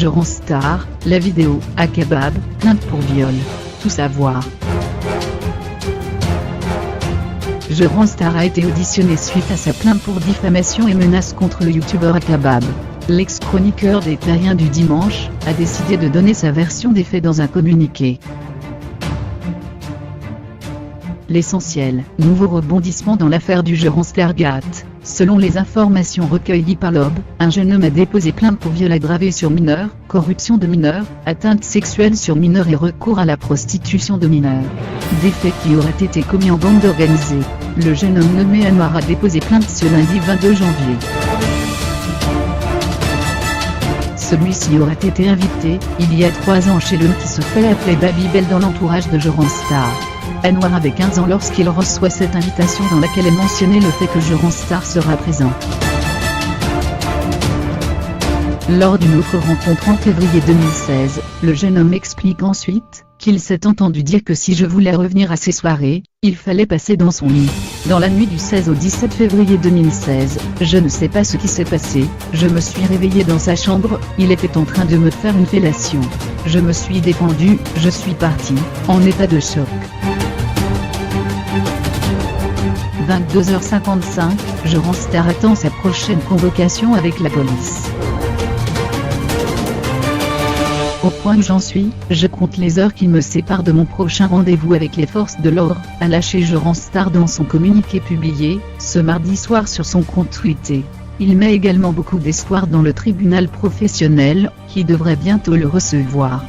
Jean Star, la vidéo, à Kebab, plainte pour viol. Tout savoir. Jean Star a été auditionné suite à sa plainte pour diffamation et menaces contre le youtubeur Akabab. L'ex-chroniqueur des Terriens du dimanche a décidé de donner sa version des faits dans un communiqué. L'essentiel, nouveau rebondissement dans l'affaire du Jean Stargate. Selon les informations recueillies par l'Aube, un jeune homme a déposé plainte pour viol aggravé sur mineur, corruption de mineurs, atteinte sexuelle sur mineurs et recours à la prostitution de mineurs. Des faits qui auraient été commis en bande organisée. Le jeune homme nommé Anwar a déposé plainte ce lundi 22 janvier. Celui-ci aurait été invité, il y a 3 ans chez l'homme qui se fait appeler Babybel dans l'entourage de Jean Star. Anwar avait 15 ans lorsqu'il reçoit cette invitation dans laquelle est mentionné le fait que Jean Star sera présent. Lors d'une autre rencontre en février 2016, le jeune homme explique ensuite qu'il s'est entendu dire que si je voulais revenir à ces soirées, il fallait passer dans son lit. Dans la nuit du 16 au 17 février 2016, je ne sais pas ce qui s'est passé, je me suis réveillé dans sa chambre, il était en train de me faire une fellation. Je me suis défendu, je suis parti, en état de choc. 22h55, Jean Star attend sa prochaine convocation avec la police. Au point où j'en suis, je compte les heures qui me séparent de mon prochain rendez-vous avec les forces de l'ordre, a lâché Jean Star dans son communiqué publié, ce mardi soir sur son compte Twitter. Il met également beaucoup d'espoir dans le tribunal professionnel, qui devrait bientôt le recevoir.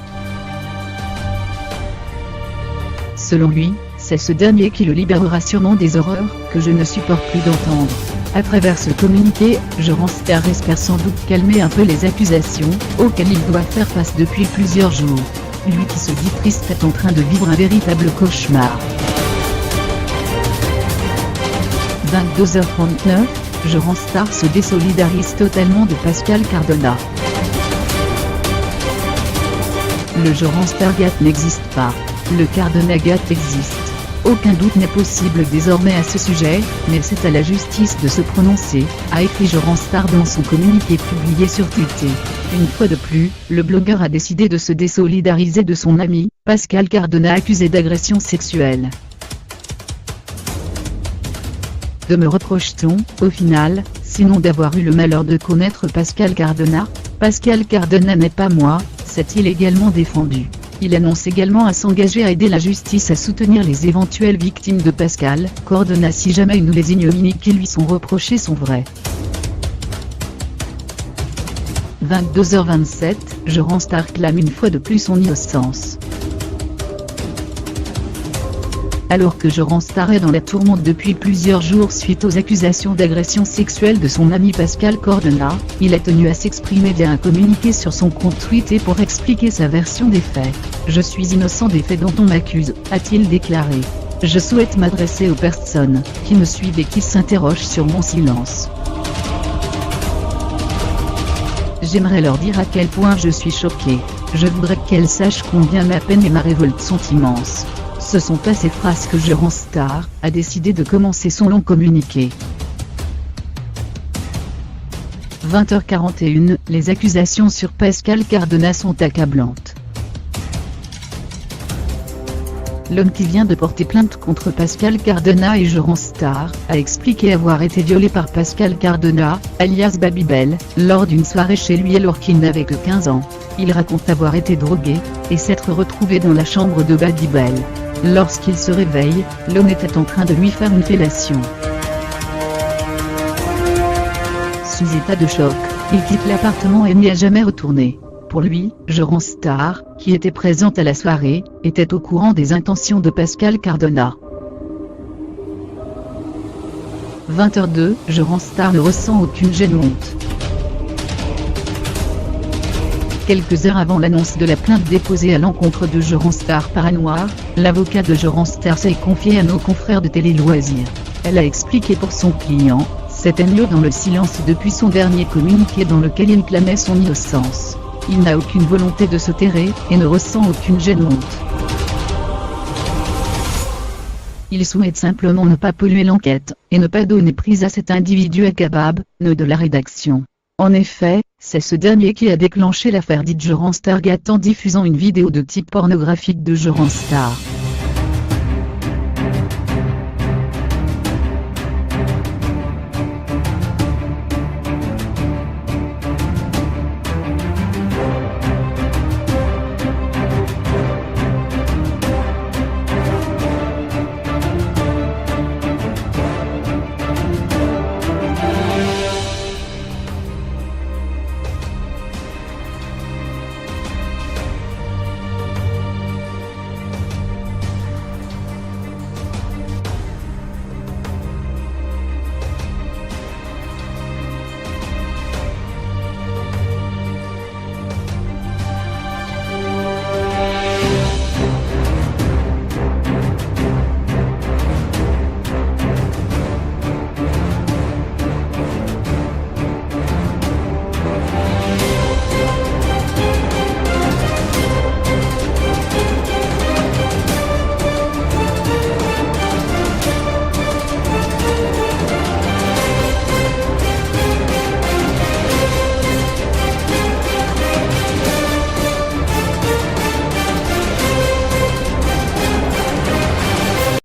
Selon lui, c'est ce dernier qui le libérera sûrement des horreurs que je ne supporte plus d'entendre. À travers ce communiqué, Jean Star espère sans doute calmer un peu les accusations auxquelles il doit faire face depuis plusieurs jours. Lui qui se dit triste est en train de vivre un véritable cauchemar. 22h39, Jean Star se désolidarise totalement de Pascal Cardona. Le Jean Stargate n'existe pas. Le Cardonagate existe. Aucun doute n'est possible désormais à ce sujet, mais c'est à la justice de se prononcer, a écrit Jean Star dans son communiqué publié sur Twitter. Une fois de plus, le blogueur a décidé de se désolidariser de son ami, Pascal Cardona accusé d'agression sexuelle. De me reproche-t-on, au final, sinon d'avoir eu le malheur de connaître Pascal Cardona? Pascal Cardona n'est pas moi, s'est-il également défendu. Il annonce également à s'engager à aider la justice à soutenir les éventuelles victimes de Pascal Cardona si jamais une ou les ignominies qui lui sont reprochées sont vraies. 22h27, Jean Star clame une fois de plus son innocence. Alors que Jean Star est dans la tourmente depuis plusieurs jours suite aux accusations d'agression sexuelle de son ami Pascal Cardona, il a tenu à s'exprimer via un communiqué sur son compte Twitter pour expliquer sa version des faits. « Je suis innocent des faits dont on m'accuse », a-t-il déclaré. « Je souhaite m'adresser aux personnes qui me suivent et qui s'interrogent sur mon silence. J'aimerais leur dire à quel point je suis choqué. Je voudrais qu'elles sachent combien ma peine et ma révolte sont immenses. » Ce sont à ces phrases que Jean Star a décidé de commencer son long communiqué. 20h41, les accusations sur Pascal Cardona sont accablantes. L'homme qui vient de porter plainte contre Pascal Cardona et Jean Star a expliqué avoir été violé par Pascal Cardona, alias Babybel, lors d'une soirée chez lui alors qu'il n'avait que 15 ans. Il raconte avoir été drogué et s'être retrouvé dans la chambre de Babybel. Lorsqu'il se réveille, l'homme était en train de lui faire une fellation. Sous état de choc, il quitte l'appartement et n'y a jamais retourné. Pour lui, Jean Star, qui était présente à la soirée, était au courant des intentions de Pascal Cardona. 20h02, Jean Star ne ressent aucune gêne ou honte. Quelques heures avant l'annonce de la plainte déposée à l'encontre de Jean Star par Anwar, l'avocat de Jean Star s'est confié à nos confrères de Télé Loisirs. Elle a expliqué pour son client, c'était mieux dans le silence depuis son dernier communiqué dans lequel il clamait son innocence. Il n'a aucune volonté de se terrer, et ne ressent aucune gêne ou honte. Il souhaite simplement ne pas polluer l'enquête, et ne pas donner prise à cet individu Akabab, nœud de la rédaction. En effet, C'est ce dernier qui a déclenché l'affaire dite Joran Stargate en diffusant une vidéo de type pornographique de Joran Star.